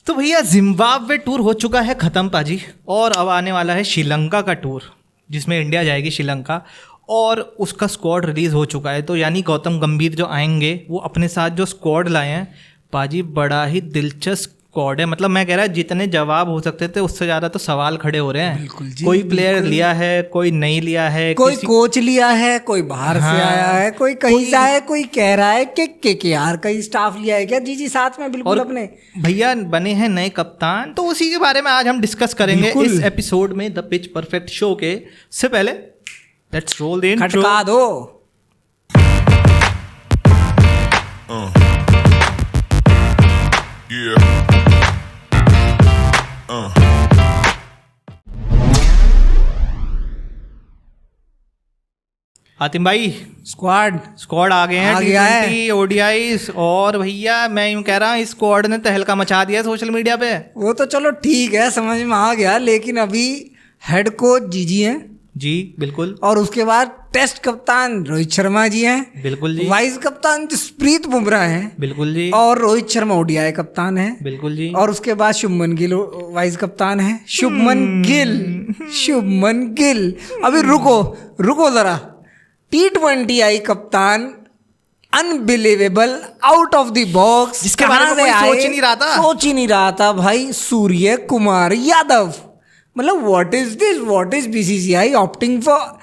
तो भैया Zimbabwe tour हो चुका है ख़त्म पाजी, और अब आने वाला है श्रीलंका का टूर जिसमें इंडिया जाएगी श्रीलंका, और उसका स्क्वाड रिलीज़ हो चुका है। तो यानी गौतम गंभीर जो आएंगे वो अपने साथ जो स्क्वाड लाए हैं पाजी, बड़ा ही दिलचस्प स्क्वाड है। मतलब मैं कह रहा जितने जवाब हो सकते थे उससे ज़्यादा तो सवाल खड़े हो रहे हैं। बिल्कुल जी, कोई प्लेयर लिया है, कोई नहीं लिया है, कोई कोच लिया है, कोई बाहर से आया है, कोई कहीं से आया है, कोई कह रहा है कि केकेआर का ही स्टाफ लिया है क्या। जी साथ में बिल्कुल अपने भैया बने हैं नए कप्तान, तो उसी के बारे में आज हम डिस्कस करेंगे इस एपिसोड में द पिच परफेक्ट शो के। से पहले लेट्स रोल द इंट्रो। खटका दो। हातिम भाई, स्क्वाड आ गए हैं, T20 ODIs, और भैया मैं यूं कह रहा हूँ इस स्क्वाड ने तहलका मचा दिया सोशल मीडिया पे। वो तो चलो ठीक है, समझ में आ गया, लेकिन अभी हेड कोच जीजी हैं जी, बिल्कुल, और उसके बाद टेस्ट कप्तान रोहित शर्मा जी हैं, बिल्कुल जी, वाइस कप्तान जसप्रीत बुमराह हैं, बिल्कुल जी, और रोहित शर्मा ओडीआई कप्तान है, बिल्कुल जी, और उसके बाद शुभमन गिल वाइस कप्तान है। शुभमन गिल अभी रुको जरा। T20 कप्तान unbelievable, out of the box, जिसके बारे में कोई सोच ही नहीं रहा था भाई, सूर्य कुमार यादव। मतलब what is BCCI opting for?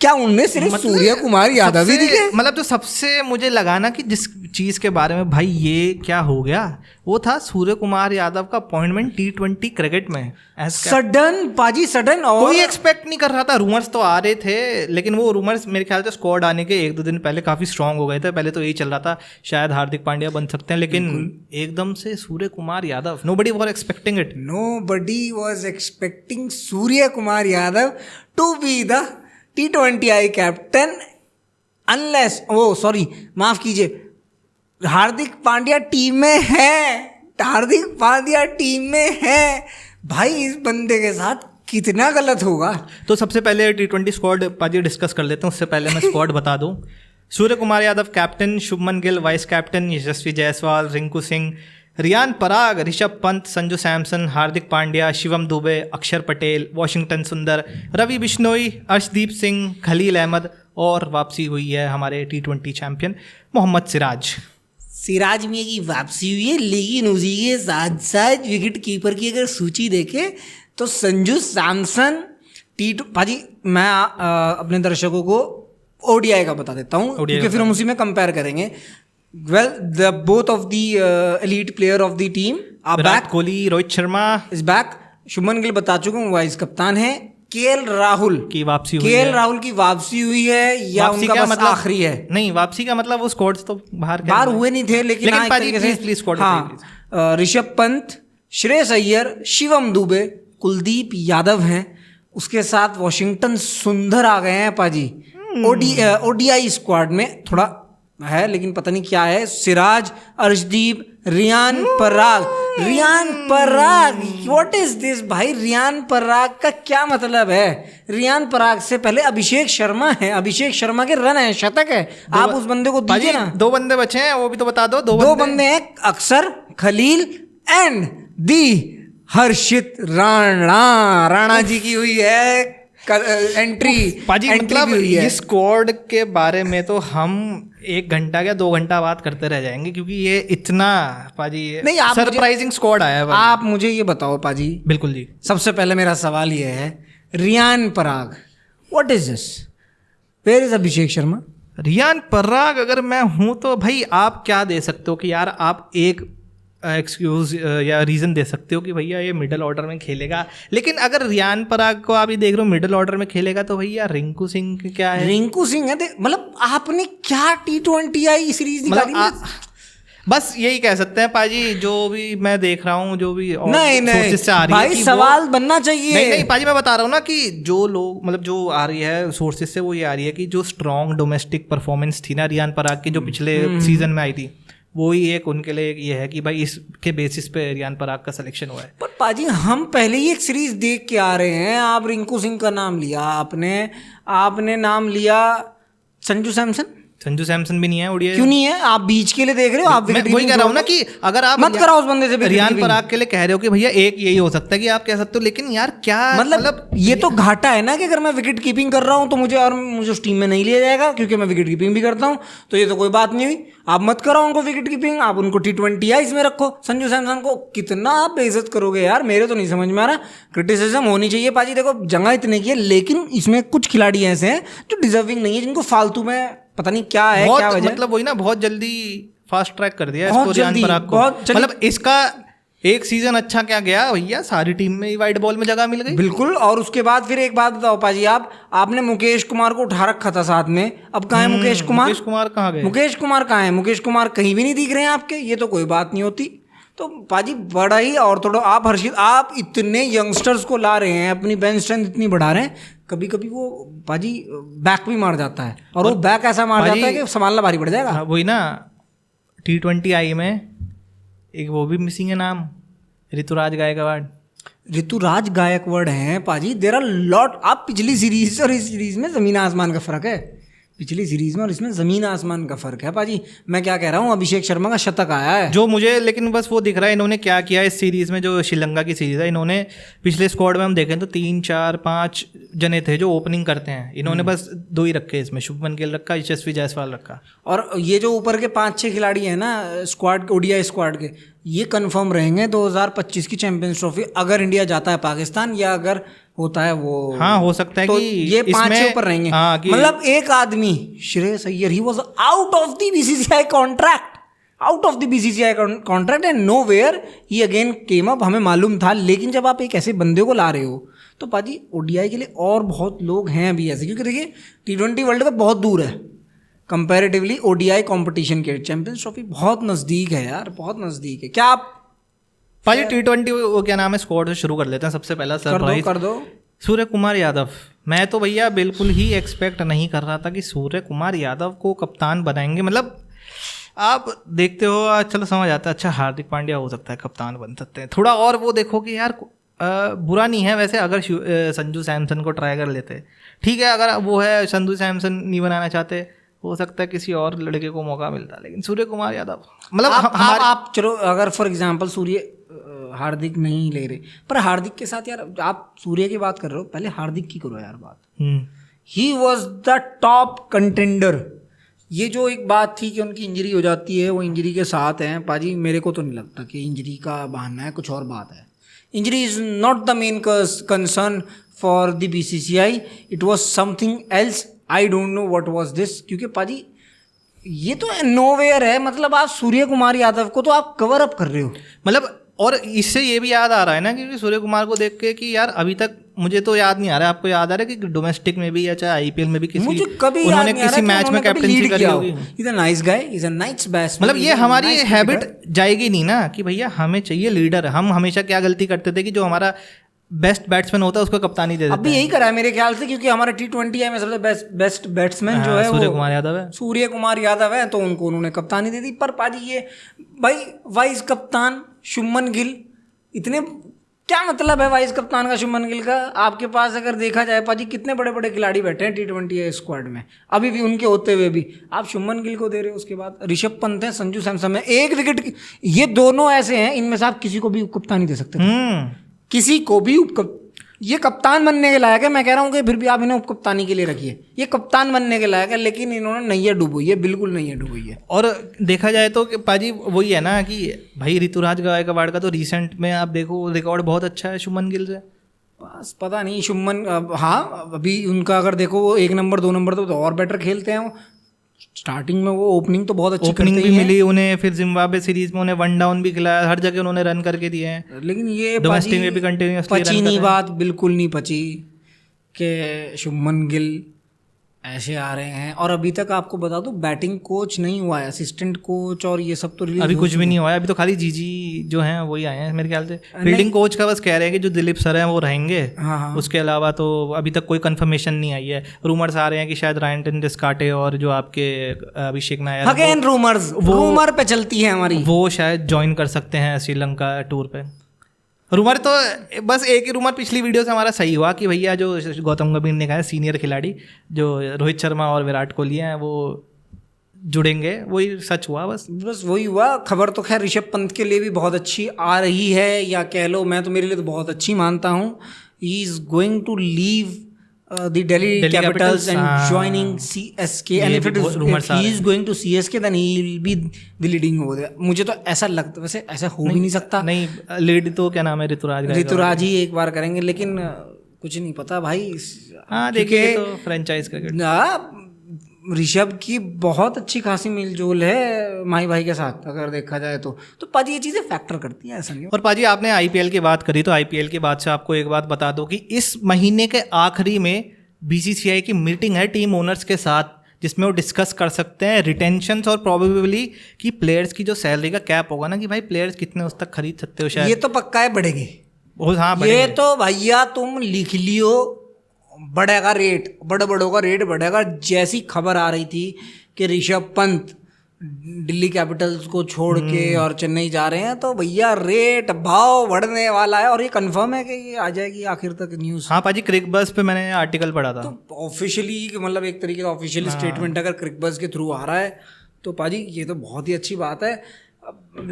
क्या उनने सिर्फ सूर्य कुमार यादव ही दिखे? मतलब जो सबसे मुझे लगा ना कि जिस चीज़ के बारे में भाई ये क्या हो गया, वो था सूर्य कुमार यादव का अपॉइंटमेंट T20 क्रिकेट में। सडन, और कोई एक्सपेक्ट नहीं कर रहा था। रूमर्स तो आ रहे थे, लेकिन वो रूमर्स मेरे ख्याल से स्क्वाड आने के 1-2 दिन पहले काफ़ी स्ट्रांग हो गए थे। पहले तो यही चल रहा था शायद हार्दिक पांड्या बन सकते हैं, लेकिन एकदम से Surya Kumar Yadav, nobody was expecting Surya Kumar Yadav to be the T20 captain, unless माफ कीजिए, हार्दिक पांड्या टीम में है। भाई इस बंदे के साथ कितना गलत होगा। तो सबसे पहले T20 स्क्वाड पाजी डिस्कस कर लेते हैं, उससे पहले मैं स्क्वाड बता दूं। Surya Kumar Yadav captain, Shubman Gill vice captain, Yashasvi Jaiswal, Rinku Singh, Riyan Parag, Rishabh Pant, Sanju Samson, Hardik Pandya, Shivam Dube, Axar Patel, Washington सुंदर, रवि बिश्नोई, अर्शदीप सिंह, खलील अहमद, और वापसी हुई है हमारे T20 चैंपियन मोहम्मद सिराज में की वापसी हुई है। लेकिन उसी के साथ साथ विकेट कीपर की अगर सूची देखें तो संजू सैमसन भाजी, मैं अपने दर्शकों को ODI का बता देता हूँ क्योंकि फिर हम उसी में कंपेयर करेंगे। Well, both of the elite player of the team are back. Virat Kohli, Rohit Sharma is back. Shubman Gill बता चुका हूँ वाइस कप्तान है। केएल राहुल की वापसी हुई है या उनका बस मतलब आखिरी है? नहीं, वापसी का मतलब वो स्क्वाड तो बाहर हुए नहीं थे, लेकिन प्लीज स्क्वाड। हाँ, ऋषभ पंत, श्रेयस अय्यर, शिवम दुबे, कुलदीप यादव हैं। उसके साथ वॉशिंगटन सुंदर आ गए हैं पाजी। ODI स्क्वाड में थोड़ा है, लेकिन पता नहीं क्या है। Siraj, Arshdeep, Riyan Parag, what is this भाई? रियान पराग का क्या मतलब है? रियान पराग से पहले अभिषेक शर्मा है, अभिषेक शर्मा के रन है, शतक है। आप उस बंदे को दीजिए ना। 2 बंदे बचे हैं, वो भी तो बता दो। दो बंदे हैं, अक्षर, खलील एंड दी हर्षित राणा जी की हुई है एंट्री पाजी। मतलब इस स्क्वाड के बारे में तो हम 1 घंटा या 2 घंटा बात करते रह जाएंगे, क्योंकि ये इतना पाजी सरप्राइजिंग स्क्वाड आया है। आप मुझे ये बताओ पाजी। बिल्कुल जी, सबसे पहले मेरा सवाल ये है, Riyan Parag, what is this? Where is Abhishek Sharma? Riyan Parag अगर मैं हूं तो भाई आप क्या दे सकते हो कि यार आप एक एक्सक्यूज या रीज़न दे सकते हो कि भैया ये मिडिल ऑर्डर में खेलेगा। लेकिन अगर रियान पराग को आप ही देख रहे हो मिडिल ऑर्डर में खेलेगा, तो भैया रिंकू सिंह क्या है? रिंकू सिंह है, मतलब आपने क्या T20 सीरीज निकाली? बस यही कह सकते हैं पाजी, जो भी मैं देख रहा हूँ, जो भी नहीं से आ रही भाई है, सवाल बनना चाहिए। नहीं पाजी, मैं बता रहा हूँ ना कि जो लोग मतलब जो आ रही है सोर्सेज से, वो ये आ रही है कि जो स्ट्रॉन्ग डोमेस्टिक परफॉर्मेंस थी ना रियान पराग की, जो पिछले सीजन में आई थी, वो ही एक उनके लिए ये है कि भाई इसके बेसिस पे रियान पराग का सिलेक्शन हुआ है। पर पाजी हम पहले ही एक सीरीज देख के आ रहे हैं। आप रिंकू सिंह का नाम लिया, आपने नाम लिया संजू सैमसन। संजू सैमसन भी नहीं है ओडीआई। क्यों नहीं है? आप बीच के लिए देख रहे हो, आप मैं विकेट वही कह रहा हूँ ना कि अगर आप मत कराओ उस बंदे से विकेट रियान कीपिंग। पराग के लिए कह रहे हो कि भैया एक यही हो सकता है कि आप कह सकते हो, लेकिन यार क्या मतलब ये तो घाटा है ना कि अगर मैं विकेट कीपिंग कर रहा हूँ तो मुझे उस टीम में नहीं लिया जाएगा क्योंकि मैं विकेट कीपिंग भी करता हूँ, तो ये तो कोई बात नहीं हुई। आप मत कराओ उनको विकेट कीपिंग, आप उनको T20 आइस में रखो। संजू सैमसन को कितना आप बेइज्जत करोगे यार, मेरे तो नहीं समझ में आ रहा। क्रिटिसिज्म होनी चाहिए पाजी, देखो जगह इतने की है, लेकिन इसमें कुछ खिलाड़ी ऐसे हैं जो डिजर्विंग नहीं है, जिनको फालतू में पता नहीं क्या है, क्या वजह। मतलब वही ना, बहुत जल्दी फास्ट ट्रैक कर दिया बहुत इसको रियान जल्दी, पराग को। बहुत जल्दी। मतलब इसका एक सीजन अच्छा क्या गया भैया, सारी टीम में वाइट बॉल में जगह मिल गई। बिल्कुल। और उसके बाद फिर एक बात बताओ पाजी, आपने मुकेश कुमार को उठा रखा था साथ में, अब कहाँ है मुकेश कुमार? मुकेश कुमार कहाँ गए? मुकेश कुमार कहाँ है? मुकेश कुमार कहीं भी नहीं दिख रहे हैं आपके, ये तो कोई बात नहीं होती। तो पाजी बड़ा ही ऑर्थोडॉक्स आप हर्षित, आप इतने यंगस्टर्स को ला रहे हैं, अपनी बेंच स्ट्रेंथ इतनी बढ़ा रहे हैं, कभी कभी वो पाजी बैक भी मार जाता है, और वो बैक ऐसा मार जाता है कि संभालना भारी पड़ जाएगा। वही ना, T20 आई में एक वो भी मिसिंग है नाम, ऋतुराज गायकवाड़। ऋतुराज गायकवाड़ हैं पाजी, देर आर लॉट। आप पिछली सीरीज और इस सीरीज में जमीन आसमान का फर्क है, पिछली सीरीज में और इसमें जमीन आसमान का फर्क है पाजी। मैं क्या कह रहा हूँ, अभिषेक शर्मा का शतक आया है जो मुझे, लेकिन बस वो दिख रहा है इन्होंने क्या किया इस सीरीज में, जो श्रीलंका की सीरीज है, इन्होंने पिछले स्क्वाड में हम देखें तो 3 4 5 जने थे जो ओपनिंग करते हैं, इन्होंने बस 2 ही रखे इसमें, शुभमन गिल रखा, यशस्वी जायसवाल रखा। और ये जो ऊपर के 5-6 खिलाड़ी हैं ना स्क्वाड, ओडीआई स्क्वाड के, ये कंफर्म रहेंगे 2025 की चैंपियंस ट्रॉफी, अगर इंडिया जाता है पाकिस्तान, या अगर होता है वो, हाँ हो सकता है तो कि ये 5-6 ऊपर रहेंगे। हाँ, मतलब एक आदमी Shreyas Iyer, he was out of the BCCI contract, out of the BCCI contract and nowhere he again came up, हमें मालूम था। लेकिन जब आप एक ऐसे बंदे को ला रहे हो तो पाजी ओडीआई के लिए और बहुत लोग हैं अभी ऐसे, क्योंकि देखिए T20 वर्ल्ड कप बहुत दूर है कंपैरेटिवली ओडीआई कंपटीशन के, चैंपियंस ट्रॉफी बहुत नज़दीक है यार, बहुत नज़दीक है। क्या आप पाजी T20 वो क्या नाम है स्क्वाड से शुरू कर लेते हैं। सबसे पहला सरप्राइज कर दो सूर्य कुमार यादव। मैं तो भैया बिल्कुल ही एक्सपेक्ट नहीं कर रहा था कि सूर्य कुमार यादव को कप्तान बनाएंगे। मतलब आप देखते हो, चलो समझ आता है, अच्छा हार्दिक पांड्या हो सकता है कप्तान बन सकते हैं, थोड़ा और वो देखो कि यार बुरा नहीं है वैसे अगर संजू सैमसन को ट्राई कर लेते, ठीक है, अगर वो है संजू सैमसन नहीं बनाना चाहते, हो सकता है किसी और लड़के को मौका मिलता, लेकिन सूर्य कुमार यादव मतलब आप चलो, अगर फॉर एग्जांपल सूर्य हार्दिक नहीं ले रहे, पर हार्दिक के साथ यार आप सूर्य की बात कर रहे हो, पहले हार्दिक की करो यार बात। He was the top contender. ये जो एक बात थी कि उनकी इंजरी हो जाती है, वो इंजरी के साथ हैं पाजी, मेरे को तो नहीं लगता कि इंजरी का बहाना है, कुछ और बात है। Injury is not the main concern for the BCCI, it was something else, I don't know what was this. क्योंकि पाजी ये तो नोवेयर है, मतलब आप सूर्य कुमार यादव को तो आप कवर अप कर रहे हो। मतलब और इससे ये भी याद आ रहा है ना, क्योंकि सूर्य कुमार को देख के कि यार अभी तक मुझे तो याद नहीं आ रहा है, आपको याद आ रहा है कि डोमेस्टिक में भी या चाहे आईपीएल में भी किसी मुझे कभी उन्होंने किसी मैच में कैप्टनसी करी होगी। Is a nice guy, is a nice batsman. मतलब ये हमारी हैबिट जाएगी नहीं ना कि भैया हमें चाहिए लीडर। हम हमेशा क्या गलती करते थे कि जो हमारा बेस्ट बैट्समैन होता है उसको कप्तानी दे देते हैं। अभी यही करा है मेरे ख्याल से, क्योंकि हमारा T20 में सबसे बेस्ट बैट्समैन जो है सूर्य कुमार यादव है, सूर्य कुमार यादव है, तो उनको उन्होंने कप्तानी दे दी। पर पाजी ये भाई वाइस कप्तान शुभमन गिल, इतने क्या मतलब है वाइस कप्तान का शुभमन गिल का? आपके पास अगर देखा जाए पाजी कितने बड़े बड़े खिलाड़ी बैठे हैं T20 स्क्वाड में, अभी भी उनके होते हुए भी आप शुभमन गिल को दे रहे हो। उसके बाद ऋषभ पंत है, संजू सैमसन है, 1 विकेट, ये दोनों ऐसे हैं, इनमें से आप किसी को भी कप्तानी दे सकते हैं, किसी को भी ये कप्तान बनने के लायक है। मैं कह रहा हूँ कि फिर भी आप इन्हें उप कप्तानी के लिए रखिए, ये कप्तान बनने के लायक है, लेकिन इन्होंने नैया डूबोई है, बिल्कुल नैया डूबोई है। और देखा जाए तो पाजी वही है ना कि भाई ऋतुराज गायकवाड़ का तो रिसेंट में आप देखो रिकॉर्ड बहुत अच्छा है शुभमन गिल से। बस पता नहीं शुभमन, हाँ अभी उनका अगर देखो वो 1 नंबर 2 नंबर तो और बेटर खेलते हैं वो। स्टार्टिंग में वो ओपनिंग तो बहुत अच्छी ओपनिंग भी मिली उन्हें, फिर जिम्बाब्वे सीरीज में उन्हें 1 डाउन भी खिलाया, हर जगह उन्होंने रन करके दिए हैं, लेकिन ये डोमेस्टिक में भी कंटिन्यूअसली पची नहीं बात, बिल्कुल नहीं पची कि शुभमन गिल ऐसे आ रहे हैं। और अभी तक आपको बता दूं बैटिंग कोच नहीं हुआ है, असिस्टेंट कोच और ये सब तो रिलीज अभी कुछ भी नहीं हुआ है, अभी तो खाली जीजी जो हैं वही आए हैं मेरे ख्याल से। फील्डिंग कोच का बस कह रहे हैं कि जो दिलीप सर हैं वो रहेंगे, हाँ। उसके अलावा तो अभी तक कोई कंफर्मेशन नहीं आई है। रूमर्स आ रहे हैं कि शायद रायन डिस्काटे और जो आपके अभिषेक नायर, अगेन रूमर पे चलती है हमारी, वो शायद ज्वाइन कर सकते हैं श्रीलंका टूर पे। रूमर तो बस एक ही रूमर पिछली वीडियो से हमारा सही हुआ कि भैया जो गौतम गंभीर ने कहा है सीनियर खिलाड़ी जो रोहित शर्मा और विराट कोहली हैं वो जुड़ेंगे, वही सच हुआ बस। बस वही हुआ। खबर तो खैर ऋषभ पंत के लिए भी बहुत अच्छी आ रही है, या कह लो मैं तो मेरे लिए तो बहुत अच्छी मानता हूँ। He is going to leave the Delhi Capitals and joining CSK, and if he is going to CSK then he will be the leading over there. मुझे तो ऐसा लगता, वैसे ऐसा हो भी नहीं सकता। नहीं, लीड तो क्या नाम है, ऋतुराज ही एक बार करेंगे, लेकिन कुछ नहीं पता भाई। हाँ देखिए, तो फ्रेंचाइज क्रिकेट ऋषभ की बहुत अच्छी खासी मिलजोल है माही भाई के साथ, अगर देखा जाए तो पाजी ये चीज़ें फैक्टर करती हैं, ऐसा नहीं। और पाजी आपने IPL की बात करी, तो IPL की बात से आपको एक बात बता दो कि इस महीने के आखिरी में BCCI की मीटिंग है टीम ओनर्स के साथ, जिसमें वो डिस्कस कर सकते हैं रिटेंशंस और प्रोबेबली कि प्लेयर्स की जो सैलरी का कैप होगा ना, कि भाई प्लेयर्स कितने उस तक खरीद सकते हो शायद। ये तो पक्का है बढ़ेगी। हाँ, ये तो भैया तुम लिख लियो, बढ़ेगा रेट, बड़ों का रेट बढ़ेगा। जैसी खबर आ रही थी कि ऋषभ पंत दिल्ली कैपिटल्स को छोड़ के और चेन्नई जा रहे हैं, तो भैया रेट भाव बढ़ने वाला है, और ये कंफर्म है कि ये आ जाएगी आखिर तक न्यूज़। हाँ पाजी, क्रिकबज़ पे मैंने आर्टिकल पढ़ा था। तो ऑफिशियली, मतलब एक तरीके का ऑफिशियल स्टेटमेंट अगर क्रिकबज़ के थ्रू आ रहा है, तो पाजी ये तो बहुत ही अच्छी बात है।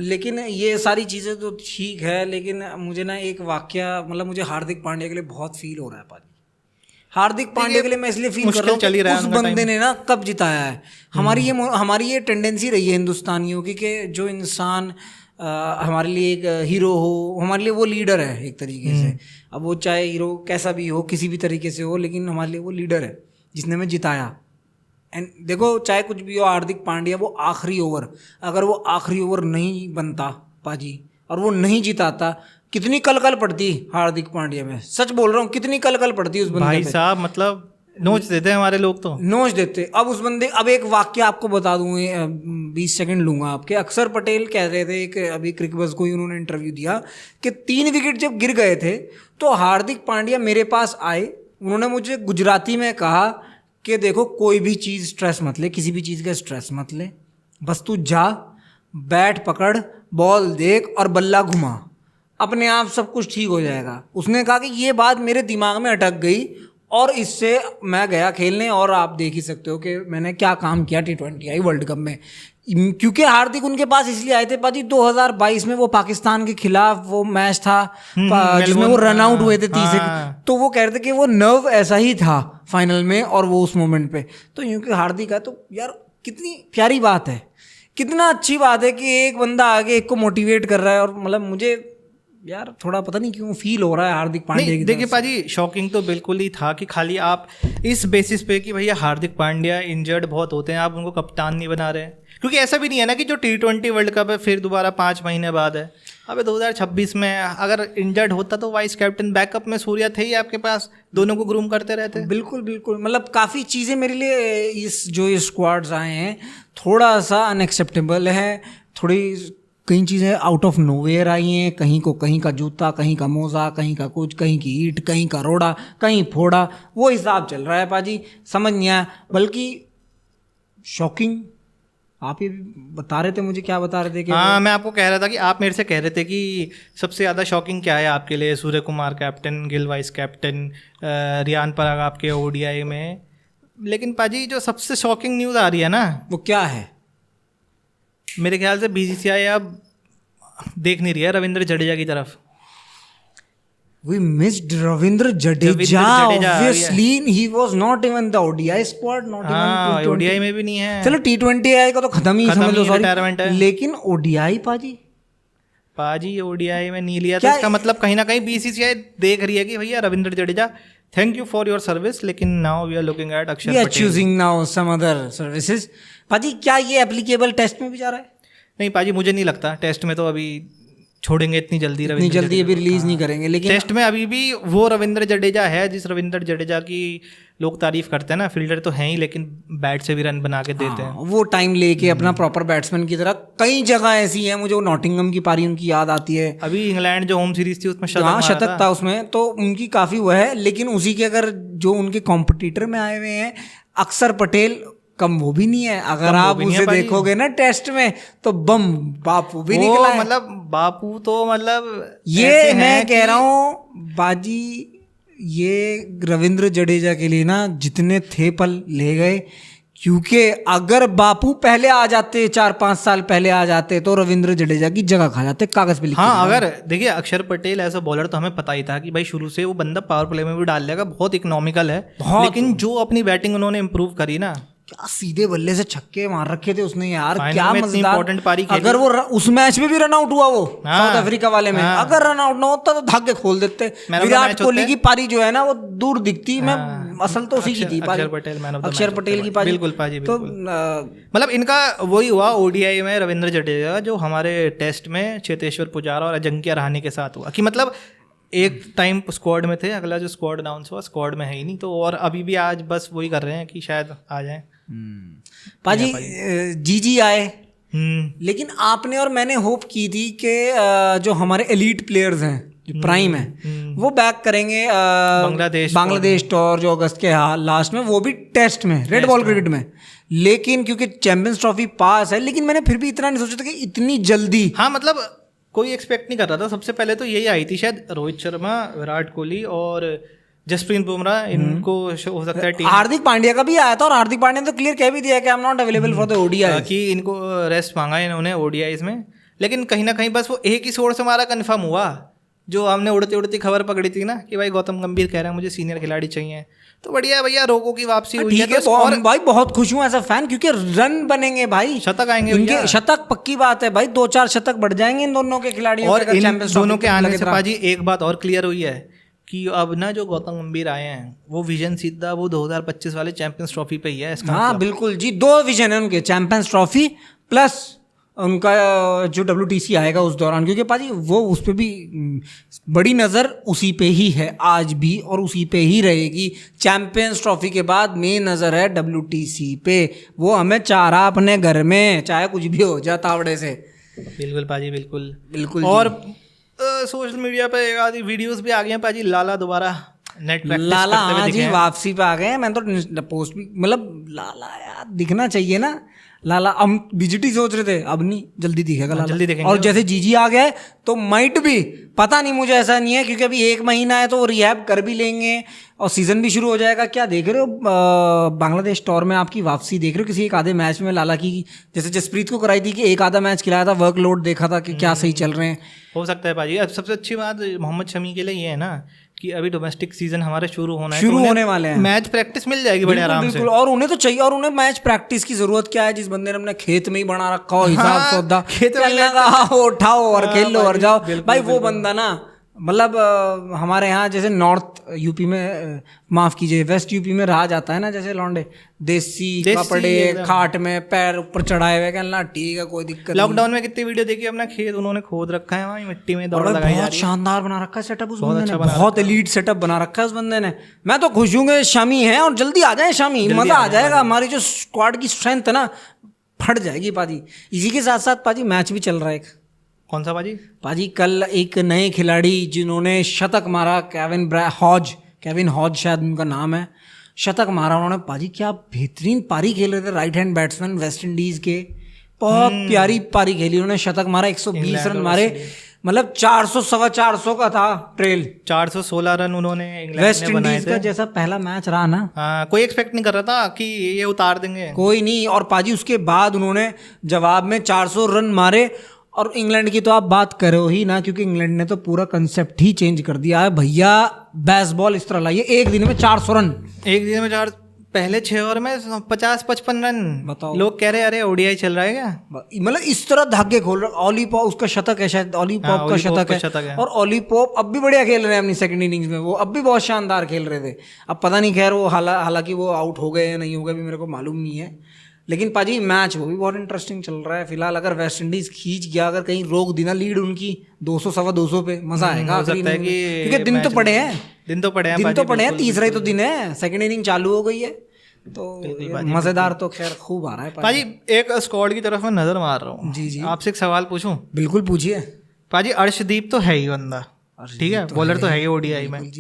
लेकिन ये सारी चीज़ें तो ठीक है, लेकिन मुझे ना एक वाकया, मतलब मुझे हार्दिक पांड्या के लिए बहुत फील हो रहा है पाजी। हार्दिक पांड्या के लिए मैं इसलिए फील कर रहा हूँ, उस बंदे ने ना कब जिताया है। हमारी ये टेंडेंसी रही है हिंदुस्तानियों की कि जो इंसान हमारे लिए एक हीरो हो, हमारे लिए वो लीडर है एक तरीके से। अब वो चाहे हीरो कैसा भी हो, किसी भी तरीके से हो, लेकिन हमारे लिए वो लीडर है जिसने हमें जिताया। एंड देखो, चाहे कुछ भी हो, हार्दिक पांड्या वो आखिरी ओवर, अगर वो आखिरी ओवर नहीं बनता पाजी और वो नहीं जिताता, कितनी कलकल पड़ती हार्दिक पांड्या में। सच बोल रहा हूँ, कितनी कलकल पड़ती उस बंदे भाई साहब, मतलब नोच देते हैं हमारे लोग, तो नोच देते। अब उस बंदे, अब एक वाक्य आपको बता दूं, 20 सेकंड लूंगा आपके। अक्षर पटेल कह रहे थे कि अभी क्रिकबज़ को ही उन्होंने इंटरव्यू दिया कि 3 विकेट जब गिर गए थे तो हार्दिक पांड्या मेरे पास आए, उन्होंने मुझे गुजराती में कहा कि देखो कोई भी चीज़ स्ट्रेस मत ले, किसी भी चीज़ का स्ट्रेस मत ले, बस तू जा, बैट पकड़, बॉल देख और बल्ला घुमा, अपने आप सब कुछ ठीक हो जाएगा। उसने कहा कि ये बात मेरे दिमाग में अटक गई और इससे मैं गया खेलने, और आप देख ही सकते हो कि मैंने क्या काम किया T20I वर्ल्ड कप में। क्योंकि हार्दिक उनके पास इसलिए आए थे पाजी, 2022 में वो पाकिस्तान के खिलाफ वो मैच था जिसमें वो रन आउट हुए थे 30, तो वो कह रहे थे कि वो नर्व ऐसा ही था फाइनल में, और वो उस मोमेंट पे। तो क्योंकि हार्दिक है, तो यार कितनी प्यारी बात है, कितना अच्छी बात है कि एक बंदा आगे एक को मोटिवेट कर रहा है। और मतलब मुझे यार थोड़ा पता नहीं क्यों फील हो रहा है हार्दिक पांड्या की। देखिए पाजी, शॉकिंग तो बिल्कुल ही था कि खाली आप इस बेसिस पे कि भैया हार्दिक पांड्या इंजर्ड बहुत होते हैं, आप उनको कप्तान नहीं बना रहे। क्योंकि ऐसा भी नहीं है ना कि जो T20 वर्ल्ड कप है फिर दोबारा 5 महीने बाद है। अबे 2026 में अगर इंजर्ड होता तो वाइस कैप्टन बैकअप में सूर्या थे ही आपके पास, दोनों को ग्रूम करते रहते। बिल्कुल बिल्कुल, मतलब काफ़ी चीज़ें मेरे लिए इस जो ये स्क्वाड्स आए हैं थोड़ा सा अनएक्सेप्टेबल है। थोड़ी कई चीज़ें आउट ऑफ नोवेयर आई हैं, कहीं का जूता, कहीं का मोज़ा, कहीं का कुछ, कहीं की ईंट, कहीं का रोड़ा, कहीं फोड़ा, वो हिसाब चल रहा है पाजी, समझ नहीं आया। बल्कि शॉकिंग, आप ये बता रहे थे, मुझे क्या बता रहे थे कि हाँ, मैं आपको कह रहा था कि आप मेरे से कह रहे थे कि सबसे ज़्यादा शॉकिंग क्या है आपके लिए। Surya Kumar captain, Gill vice captain, Riyan Parag आपके ODI में। लेकिन पाजी जो सबसे शॉकिंग न्यूज़ आ रही है ना, वो क्या है? मेरे ख्याल से BCCI अब देख नहीं रही है रविंद्र जडेजा की तरफ। We missed Ravindra Jadeja, obviously he was not even the ODI squad, not even T20। ODI में भी नहीं है। चलो T20I का तो खत्म ही समझ लो, रिटायरमेंट है, लेकिन ODI पाजी ODI में नहीं लिया, तो इसका मतलब कहीं ना कहीं BCCI देख रही है कि भैया Ravindra Jadeja, thank you for your service, लेकिन now we are looking at Axar Patel, choosing now some other services. पाजी क्या ये एप्लीकेबल टेस्ट में भी जा रहा है? नहीं पाजी, मुझे नहीं लगता टेस्ट में तो अभी छोड़ेंगे इतनी जल्दी अभी रिलीज नहीं करेंगे। लेकिन टेस्ट में अभी भी वो रविंद्र जडेजा है जिस रविंद्र जडेजा की लोग तारीफ करते हैं ना। फील्डर तो हैं ही, लेकिन बैट से भी रन बना के देते हैं। वो टाइम लेके अपना प्रॉपर बैट्समैन की तरह। कई जगह ऐसी है, मुझे वो नॉटिंघम की पारी उनकी याद आती है। अभी इंग्लैंड जो होम सीरीज थी उसमें शतक था उसमें, तो उनकी काफी वो है। लेकिन उसी के अगर जो उनके कॉम्पिटिटर में आए हुए हैं, अक्षर पटेल कम वो भी नहीं है। अगर आप उसे देखोगे ना टेस्ट में, तो बम बापू भी निकला है। मतलब बापू तो मतलब ये मैं कह रहा हूँ बाजी, ये रविंद्र जडेजा के लिए ना जितने थे पल ले गए, क्योंकि अगर बापू पहले आ जाते, 4-5 साल पहले आ जाते, तो रविंद्र जडेजा की जगह खा जाते कागज पे लिख के। हाँ, अगर देखिए अक्षर पटेल ऐसा बॉलर तो हमें पता ही था कि भाई शुरू से वो बंदा पावर प्ले में भी डाल लेगा, बहुत इकोनॉमिकल है, लेकिन जो अपनी बैटिंग उन्होंने इंप्रूव करी ना, क्या सीधे बल्ले से छक्के मार रखे थे उसने यार, Final क्या में इतनी मजेदार। important पारी खेली। अगर वो उस मैच में भी रन आउट हुआ वो हाँ, साउथ अफ्रीका वाले में, अगर रन आउट ना होता तो धागे खोल देते। विराट कोहली की पारी जो है ना वो दूर दिखती, मैं असल तो उसी की थी पारी, अक्षर पटेल की पारी। बिल्कुल पाजी, तो मतलब इनका वही हुआ ओडीआई में रविंद्र जडेजा जो हमारे टेस्ट में चेतेश्वर पुजारा और अजिंक्य रहाणे के साथ हुआ, कि मतलब एक टाइम स्क्वाड में थे, अगला जो स्क्वाड अनाउंस हुआ स्क्वाड में है ही नहीं, तो और अभी भी आज बस वही कर रहे हैं कि शायद आ जाए। पाजी जी आए, लेकिन आपने और मैंने होप की थी कि जो हमारे एलीट प्लेयर्स हैं जो प्राइम है वो बैक करेंगे बांग्लादेश टूर जो अगस्त के लास्ट में, वो भी टेस्ट में, रेड बॉल क्रिकेट में। लेकिन क्योंकि चैंपियंस ट्रॉफी पास है, लेकिन मैंने फिर भी इतना नहीं सोचा था कि इतनी जल्दी। हाँ, मतलब कोई एक्सपेक्ट नहीं कर रहा था। सबसे पहले तो यही आई थी शायद रोहित शर्मा, विराट कोहली और जसप्रीत बुमराह, इनको हो सकता है टीम। हार्दिक पांड्या का भी आया था, और हार्दिक पांड्या ने तो क्लियर कह भी दिया कि I am not available for the ODI, कि इनको रेस्ट मांगा है इन्होंने ओडीआईज में। लेकिन कहीं ना कहीं बस वो एक ही सोर्स से हमारा कंफर्म हुआ, जो हमने उड़ती उड़ती खबर पकड़ी थी ना कि भाई गौतम गंभीर कह रहे हैं मुझे सीनियर खिलाड़ी चाहिए, तो बढ़िया भैया रोको की वापसी हुई है। तो और भाई बहुत खुश हूँ एज अ फैन, क्योंकि रन बनेंगे भाई, शतक आएंगे इनके, शतक पक्की बात है भाई, 2-4 शतक बढ़ जाएंगे इन दोनों के खिलाड़ियों और इन दोनों के आने से पाजी एक बात और क्लियर हुई है कि अब ना जो गौतम गंभीर आए हैं वो विजन सीधा वो 2025 वाले चैंपियंस ट्रॉफी पे ही है इसका। हाँ बिल्कुल जी, 2 विजन है उनके, चैंपियंस ट्रॉफी प्लस उनका जो WTC आएगा उस दौरान, क्योंकि पाजी वो उस पर भी बड़ी नज़र उसी पे ही है आज भी, और उसी पे ही रहेगी। चैंपियंस ट्रॉफी के बाद मेन नज़र है WTC पे, वो हमें चाह रहा अपने घर में, चाहे कुछ भी हो जाए तावड़े से। बिल्कुल पाजी, बिल्कुल बिल्कुल। और सोशल मीडिया पे एक आधी वीडियोस भी आ गई हैं पाजी, लाला दोबारा नेट प्रैक्टिस लाला करते हुए हाँ दिखे जी हैं। वापसी पे आ गए हैं। मैंने तो पोस्ट भी, मतलब लाला यार दिखना चाहिए ना, लाला हम बीजीटी सोच रहे थे, अब नहीं, जल्दी दिखेगा लाला, जल्दी दिखेंगे। और जैसे जीजी आ गया है तो माइट भी, पता नहीं मुझे, ऐसा नहीं है क्योंकि अभी 1 महीना है तो वो रिहैब कर भी लेंगे और सीजन भी शुरू हो जाएगा। क्या देख रहे हो बांग्लादेश टूर में आपकी वापसी देख रहे हो किसी एक आधे मैच में लाला की, जैसे जसप्रीत को कराई थी कि एक आधा मैच खिलाया था, वर्कलोड देखा था कि क्या सही चल रहे हैं। हो सकता है भाजी। अब सबसे अच्छी बात मोहम्मद शमी के लिए ये है ना कि अभी डोमेस्टिक सीजन हमारे शुरू होने वाले हैं, मैच प्रैक्टिस मिल जाएगी बड़े आराम से। और उन्हें तो चाहिए, और उन्हें मैच प्रैक्टिस की जरूरत क्या है, जिस बंदे ने अपने खेत में ही बना रखा हो हिसाब सौदा, चलने का उठाओ और खेल लो और जाओ भाई। वो बंदा ना, मतलब हमारे यहाँ जैसे नॉर्थ यूपी में, माफ कीजिए वेस्ट यूपी में रहा जाता है ना, जैसे लौंडे देसी कपड़े खाट में पैर ऊपर चढ़ाए हुए, कहना ठीक है कोई दिक्कत। लॉकडाउन में कितनी वीडियो देखी, अपना खेत उन्होंने खोद रखा है वहाँ मिट्टी में, दौड़ लगाई जा रही है। बहुत शानदार बना रखा है सेटअप उस बंदे ने, बहुत एलीट सेटअप बना रखा है उस बंदे ने। मैं तो खुश हूँ कि शामी है, और जल्दी आ जाए शामी, मजा आ जाएगा। हमारी जो स्क्वाड की स्ट्रेंथ है ना फट जाएगी पाजी। इसी के साथ साथ पाजी मैच भी चल रहा है एक। कौन सा पाजी? पाजी कल एक नए खिलाड़ी जिन्होंने शतक मारा, केविन हॉज शायद उनका नाम है, शतक मारा उन्होंने पाजी। क्या बेहतरीन पारी खेल रहे थे, right hand batsman West Indies के, बहुत प्यारी पारी खेली उन्होंने, शतक मारा, 120 रन मारे, मतलब 400-425 का था ट्रेल, 416 रन उन्होंने वेस्ट इंडीज का जैसा पहला मैच रहा ना। हाँ, कोई एक्सपेक्ट नहीं कर रहा था कि ये उतार देंगे, कोई नहीं। और पाजी उसके बाद उन्होंने जवाब में 400 रन मारे। और इंग्लैंड की तो आप बात करो ही ना, क्योंकि इंग्लैंड ने तो पूरा कंसेप्ट ही चेंज कर दिया है भैया। बेसबॉल इस तरह लाइए, एक दिन में 400 रन, एक दिन में 4, पहले 6 ओवर में 50-55 रन। बताओ, लोग कह रहे अरे ओडीआई चल रहा है क्या, मतलब इस तरह धागे खोल रहे। ऑली पॉप उसका शतक है शायद, ऑली पॉप का शतक है। और ऑली पॉप अब भी बढ़िया खेल रहे हैं अपनी सेकंड इनिंग्स में, वो अब भी बहुत शानदार खेल रहे थे। अब पता नहीं खैर वो हालांकि वो आउट हो गए या नहीं हो गए भी मेरे को मालूम नहीं है, लेकिन पाजी मैच वो भी बहुत इंटरेस्टिंग चल रहा है फिलहाल। अगर वेस्ट इंडीज खींच गया, अगर कहीं रोक दी ना लीड उनकी 200-225 पे, मजा आएगा। क्योंकि दिन तो पड़े हैं, तीसरा ही तो दिन है, सेकंड इनिंग चालू हो गई है, तो मजेदार तो खैर खूब आ रहा है पाजी। एक स्क्वाड की तरफ मैं नजर मार रहा हूँ जी, आपसे एक सवाल पूछूं? बिल्कुल पूछिए पाजी। अर्शदीप तो है ही बंदा, ठीक है, बॉलर तो है ही ओडीआई में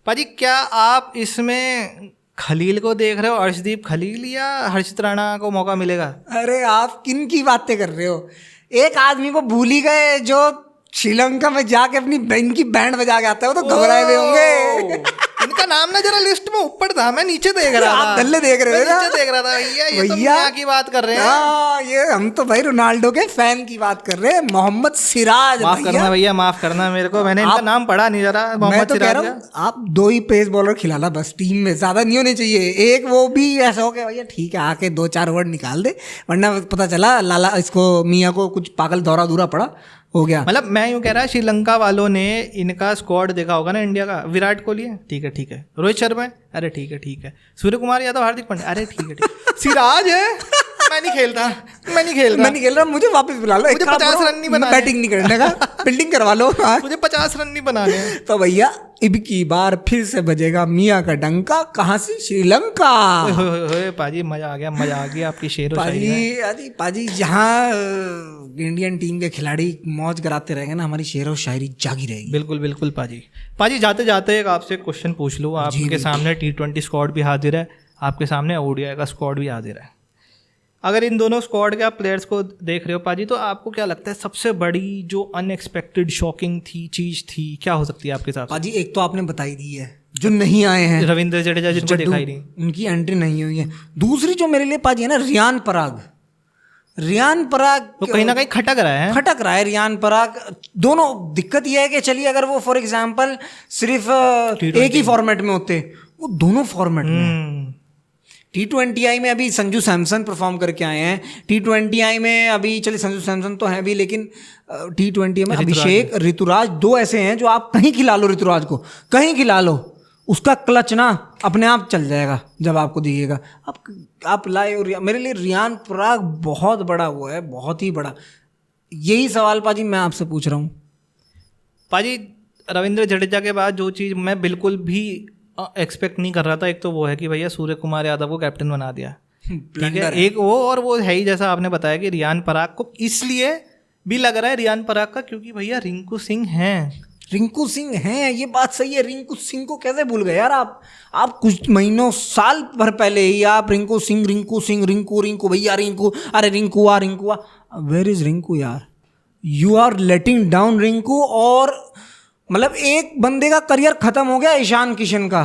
पाजी। क्या आप इसमें खलील को देख रहे हो, अर्शदीप खलील, या हर्षित राणा को मौका मिलेगा? अरे आप किन की बातें कर रहे हो? एक आदमी को भूल ही गए जो श्रीलंका में जाके अपनी बहन की बैंड बजा के आता है, वो तो घबराए हुए होंगे। इनका नाम ना जरा लिस्ट में ऊपर था, मैं नीचे देख रहा था। आप धल्ले देख रहे थे ना? नीचे देख रहा था भैया, ये तो मियां की बात कर रहे हैं। हाँ, ये हम तो भाई रोनाल्डो के फैन की बात कर रहे हैं, मोहम्मद सिराज। माफ करना भैया, माफ करना मेरे को, मैंने इनका नाम पढ़ा नहीं जरा। मैं मोहम्मद तो कह सिराज रहा हूँ आप 2 ही पेस बॉलर खिलाना बस टीम में, ज्यादा नहीं होने चाहिए। एक वो भी ऐसा हो गया भैया ठीक है आके 2-4 ओवर निकाल दे, वरना पता चला लाला इसको मियां को कुछ पागल दौरा दूरा पड़ा, हो गया। मतलब मैं यूं कह रहा, श्रीलंका वालों ने इनका स्क्वाड देखा होगा ना इंडिया का। विराट कोहली है, ठीक है ठीक है। रोहित शर्मा है, अरे ठीक है ठीक है। सूर्य कुमार यादव, हार्दिक पांड्या, अरे ठीक है ठीक। सिराज है, मैं नहीं खेल रहा, मुझे वापस बुला लो, मुझे 50 रन नहीं बनाने, बैटिंग नहीं करने का, फील्डिंग करवा लो। मुझे 50 रन नहीं बनाने। तो भैया अब की बार फिर से बजेगा मियां का डंका। कहाँ से? श्रीलंका। पाजी मजा आ गया आपकी शेर पाजी जहाँ इंडियन टीम के खिलाड़ी मौज कराते रहेंगे ना, हमारी शेर और शायरी जागी रहेगी। बिल्कुल बिल्कुल पाजी जाते जाते एक आपसे क्वेश्चन पूछ लूँ। आपके सामने T20 स्क्वाड भी हाजिर है, आपके सामने ODI का स्क्वाड भी हाजिर है। अगर इन दोनों स्क्वाड के आप प्लेयर्स को देख रहे हो पाजी, तो आपको क्या लगता है सबसे बड़ी जो अनएक्सपेक्टेड शॉकिंग चीज थी क्या हो सकती है आपके साथ? पाजी एक तो आपने बताई दी है, जो नहीं आए हैं, रविंद्र जडेजा, जिनको दिखाई नहीं, उनकी एंट्री नहीं हुई है। दूसरी जो मेरे लिए पाजी है ना, रियान पराग वो कहीं ना कहीं खटक रहा है। रियान पराग दोनों। दिक्कत यह है कि चलिए अगर वो फॉर एग्जांपल सिर्फ एक ही फॉर्मेट में होते, वो दोनों फॉर्मेट में। T20I में अभी संजू सैमसन परफॉर्म करके आए हैं। T20I में अभी चलिए संजू सैमसन तो है भी, लेकिन T20 में अभिषेक, ऋतुराज, 2 ऐसे हैं जो आप कहीं खिला लो, ऋतुराज को कहीं खिला लो, उसका क्लच ना अपने आप चल जाएगा जब आपको दिखेगा। आप लाए। और मेरे लिए रियान पराग बहुत बड़ा वो है, बहुत ही बड़ा। यही सवाल पाजी मैं आपसे पूछ रहा हूँ। पाजी रविंद्र जडेजा के बाद जो चीज़ मैं बिल्कुल भी एक्सपेक्ट नहीं कर रहा था, एक तो वो है कि भैया सूर्य कुमार यादव को कैप्टन बना दिया, ठीक है। एक वो, और वो है ही जैसा आपने बताया कि रियान पराग को इसलिए भी लग रहा है रियान पराग का, क्योंकि भैया रिंकू सिंह हैं, ये बात सही है। रिंकू सिंह को कैसे भूल गए यार आप कुछ महीनों साल भर पहले ही आप रिंकू भैया रिंकू, अरे रिंकू आ। वेयर इज रिंकू यार? You are letting down Rinku. और मतलब एक बंदे का करियर खत्म हो गया, ईशान किशन का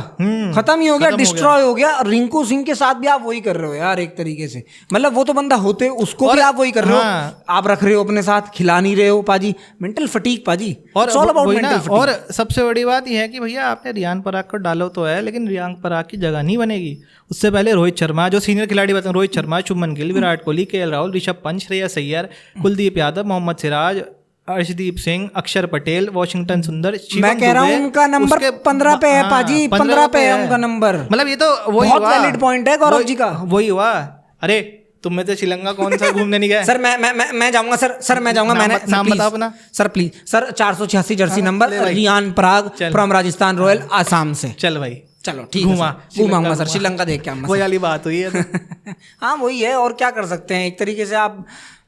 खत्म ही हो गया, डिस्ट्रॉय हो गया। रिंकू सिंह के साथ भी आप वही कर रहे हो यार, एक तरीके से। मतलब वो तो बंदा होते, उसको भी आप वही कर रहे हो। आप रख रहे हो अपने साथ, खिला नहीं रहे हो पाजी। मेंटल फटीग पाजी, और और सबसे बड़ी बात यह है कि भैया आपने रियान पराग को डालो तो है, लेकिन रियान पराग की जगह नहीं बनेगी। उससे पहले रोहित शर्मा, जो सीनियर खिलाड़ी बताए, रोहित शर्मा, शुभमन गिल, विराट कोहली, KL राहुल, ऋषभ पंत, श्रेयस अय्यर, कुलदीप यादव, मोहम्मद सिराज, अर्शदीप सिंह, अक्षर पटेल, वॉशिंगटन सुंदर, मैं कह रहा हूँ उनका नंबर 15 पे है पाजी, 15 पे है उनका नंबर। मतलब ये तो वही बहुत वैलिड पॉइंट है गौरव जी का। वही हुआ। अरे तुम में से श्रीलंका कौन सा घूमने नहीं गए? सर मैं जाऊंगा सर मैं जाऊंगा। मैंने नाम बताओ अपना sir please. Sir 486 jersey number, Riyan Parag from Rajasthan Royal Assam से। चल भाई, चलो ठीक है, घूमाऊंगा सर, श्रीलंका देख के आऊंगा। वही वाली बात हुई है। हाँ वही है, और क्या कर सकते हैं एक तरीके से आप।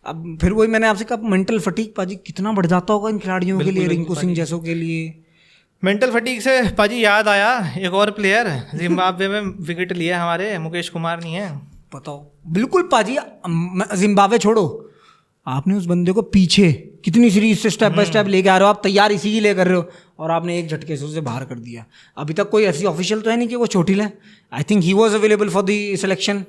अब फिर वही मैंने आपसे कहा, मेंटल फटीग पाजी कितना बढ़ जाता होगा इन खिलाड़ियों के लिए, रिंकू सिंह जैसों के लिए। मेंटल फटीग से पाजी याद आया, एक और प्लेयर जिम्बाब्वे में विकेट लिया हमारे, मुकेश कुमार नहीं है? बताओ। बिल्कुल पाजी, जिम्बाब्वे छोड़ो, आपने उस बंदे को पीछे कितनी सीरीज से स्टेप बाय स्टेप लेके आ रहे हो, आप तैयार इसी के लिए कर रहे हो, और आपने एक झटके से उसे बाहर कर दिया। अभी तक कोई ऐसी ऑफिशियल तो है नहीं कि वो चोटिल है। I think he was available for the selection,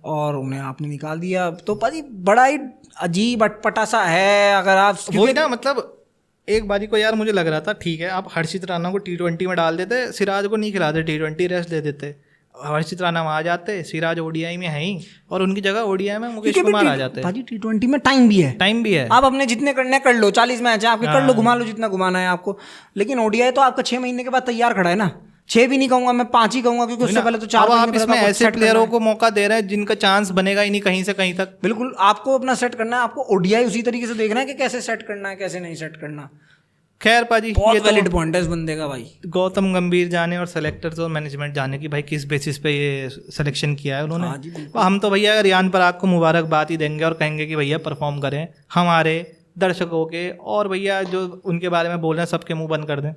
और उन्हें आपने निकाल दिया। तो पाजी बड़ा ही अजीब अटपटा सा है। अगर आप वही ना, मतलब एक बाजी को यार मुझे लग रहा था ठीक है, आप हर्षित राणा को T20 में डाल देते, सिराज को नहीं खिलाते, T20 रेस्ट दे देते, हर्षित राणा वहाँ आ जाते, सिराज ODI में है ही, और उनकी जगह ODI में मुकेश कुमार आ जाते। भाजी T20 में टाइम भी है। आप अपने जितने करने कर लो, 40 मैच है आपके, कर लो, घुमा लो जितना घुमाना है आपको। लेकिन ODI तो आपका 6 महीने के बाद तैयार खड़ा है ना। 6 भी नहीं कहूंगा मैं, 5 ही कहूंगा, क्योंकि उससे पहले तो 4 आप इसमें ऐसे प्लेयरों को मौका दे रहे हैं जिनका चांस बनेगा ही नहीं कहीं से कहीं तक। बिल्कुल, आपको अपना सेट करना है, आपको ODI उसी तरीके से देखना है कि कैसे सेट करना है, कैसे नहीं सेट करना। खैर पाजी, बहुत वैलिड पॉइंट है इस बंदे का भाई। गौतम गंभीर जाने और सेलेक्टर्स और मैनेजमेंट जाने की भाई किस बेसिस पे ये सिलेक्शन किया है उन्होंने। हम तो भैया रियान पराग को मुबारकबाद ही देंगे और कहेंगे कि भैया परफॉर्म करें हमारे दर्शकों के, और भैया जो उनके बारे में बोल रहे हैं सबके मुंह बंद कर दें।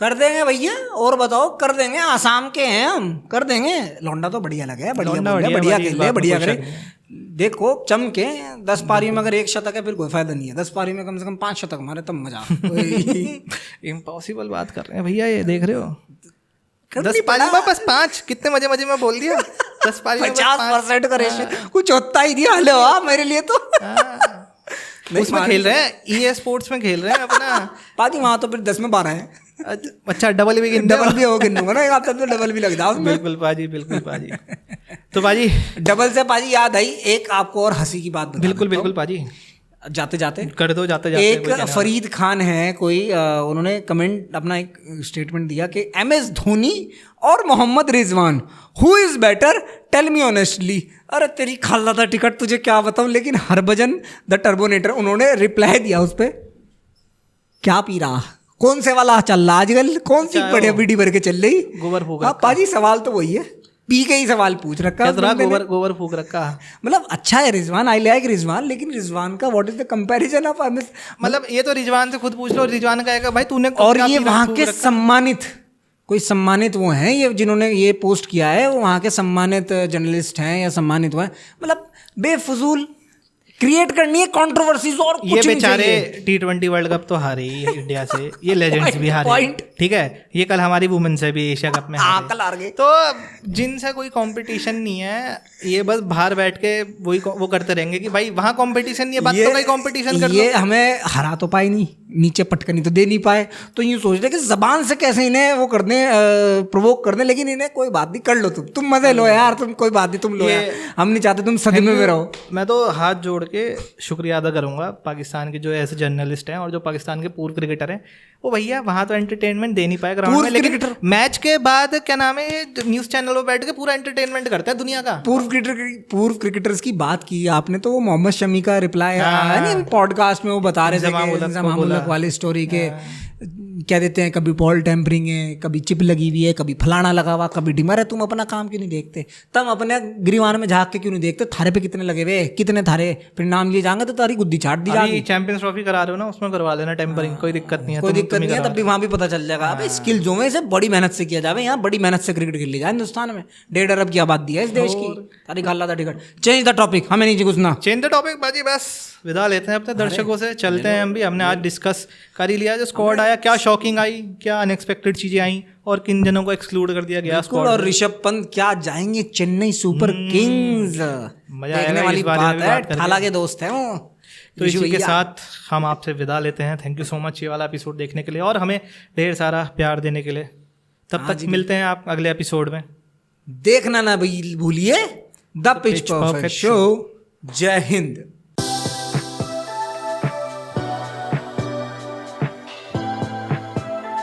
कर देंगे भैया, और बताओ, कर देंगे, आसाम के हैं हम, कर देंगे। लौंडा तो बढ़िया लगे, बढ़िया लौंडा बढ़िया बढ़िया, बढ़िया इस खेले, बात में बढ़िया कोई करे। शक नहीं देखो चमके, 10 पारी में अगर 1 शतक है फिर कोई फायदा नहीं है, 10 पारी में कम से कम 5 शतक मारे तब मजा। इम्पॉसिबल बात कर रहे हैं भैया, ये देख रहे हो। करनी 10 पारी में बस 5, कितने मजे मजे में बोल दिया। 10 पारी में 50% का रेशियो, कुछ होता ही नहीं। हेलो मेरे लिए तो उसमें खेल रहे हैं, EA स्पोर्ट्स में खेल रहे हैं अपना। पाजी वहाँ तो फिर 10 में 12 है। अच्छा, डबल भी डबल भी हो गिनूंगा ना, आप तो डबल भी लग जाओ उसमें। बिल्कुल पाजी, बिल्कुल पाजी। तो पाजी, डबल से पाजी याद आई एक आपको और हंसी की बात बता बिल्कुल देता हूँ। बिल्कुल पाजी, जाते जाते कर दो, जाते जाते। एक फरीद खान है कोई, उन्होंने कमेंट अपना एक स्टेटमेंट दिया कि MS धोनी और Mohammad Rizwan, who is better, tell me honestly. अरे तेरी खाला था टिकट, तुझे क्या बताऊं। लेकिन हरभजन द टर्बोनेटर, उन्होंने रिप्लाई दिया उस पर, क्या पी रहा, कौन से वाला चल रहा आजकल, कौन सी बढ़िया बीड़ी भर के चल रही। गोबर फूक हाँ पाजी, सवाल तो वही है, पी के ही सवाल पूछ रखा है। गोबर गोबर फूक रखा। मतलब अच्छा है रिजवान, आई लाइक रिजवान, लेकिन रिजवान का what is the comparison of MS। मतलब ये तो रिजवान से खुद पूछ लो, रिजवान कहेगा भाई तूने और क्या ये पीना वहाँ फूक के रखा? सम्मानित, कोई सम्मानित वो हैं ये जिन्होंने ये पोस्ट किया है, वो वहाँ के सम्मानित जर्नलिस्ट हैं या सम्मानित वो हैं। मतलब बेफजूल क्रिएट करनी है कंट्रोवर्सीज और कुछ ये नहीं बेचारे चाहिए। T20 वर्ल्ड कप तो हारे ही इंडिया से, ये लेजेंड्स भी हारे। Point. ठीक है, ये कल हमारी वुमेन से भी एशिया कप में हारे। कल हार गए। तो जिनसे कोई कंपटीशन नहीं है, ये बस बाहर बैठ के वही वो करते रहेंगे कि भाई वहाँ कंपटीशन नहीं है, बात तो कहीं कंपटीशन कर लो। ये हमें हरा तो पाए नहीं, नीचे पटकनी तो दे नहीं पाए, तो यूँ सोच रहे कि जबान से कैसे इन्हें वो कर दें, प्रोवोक कर दें। लेकिन इन्हें कोई बात नहीं, कर लो तुम मजे लो यार, तुम कोई बात नहीं, तुम लो यार, हम नहीं चाहते तुम सदमे में रहो। मैं तो हाथ जोड़ के शुक्रिया अदा करूंगा पाकिस्तान के जो ऐसे जर्नलिस्ट हैं और जो पाकिस्तान के पूर्व क्रिकेटर हैं। वो भैया वहां तो एंटरटेनमेंट दे नहीं पाए ग्राउंड में, लेकिन मैच के बाद क्या नाम है, न्यूज चैनल पर बैठ के पूरा एंटरटेनमेंट करता है दुनिया का। पूर्व क्रिकेटर्स की बात की आपने, तो वो मोहम्मद शमी का रिप्लाई आया नहीं पॉडकास्ट में, वो बता रहे थे इंज़माम उल हक वाली स्टोरी के, क्या देते हैं, कभी बॉल टेम्परिंग है, कभी चिप लगी हुई है, कभी फलाना लगा हुआ, कभी डिमर है। तुम अपना काम क्यों नहीं देखते, तुम अपने गिरीवान में झाँक के क्यों नहीं देखते, थारे पे कितने लगे हुए, कितने थारे, फिर नाम लिए जाएंगे तो तारी गुद्दी चाट दी जाएगी। चैंपियंस ट्रॉफी करा रहे हो ना, उसमें करवा लेना टेम्परिंग, कोई दिक्कत नहीं है, कोई दिक्कत नहीं है, तब भी वहाँ भी पता चल जाएगा। अबे स्किल जो में से बड़ी मेहनत से किया जाए, यहाँ बड़ी मेहनत से क्रिकेट खेल ली जाए हिंदुस्तान में। 1.5 अरब की आबादी है इस देश की, तारी खाला था टिकट। चेंज द टॉपिक, हमें नहीं घुसना, चेंज द टॉपिक बाजी, बस विदा लेते हैं अपने दर्शकों से, चलते हैं हम भी। हमने आज डिस्कस कर ही लिया जो स्क्वाड आया, क्या शॉकिंग आई, क्या अनएक्सपेक्टेड चीजें आई, और किन जनों को एक्सक्लूड कर दिया गया स्क्वाड। और ऋषभ पंत क्या जाएंगे चेन्नई सुपर किंग्स, देखने वाली बात है, ठाला के दोस्त हैं वो। तो इसी के साथ हम आपसे विदा लेते हैं। थैंक यू सो मच ये वाला एपिसोड देखने के लिए और हमें ढेर सारा प्यार देने के लिए। तब तक मिलते हैं आप अगले एपिसोड में। देखना ना भूलिए द पिच परफेक्ट शो। जय हिंद।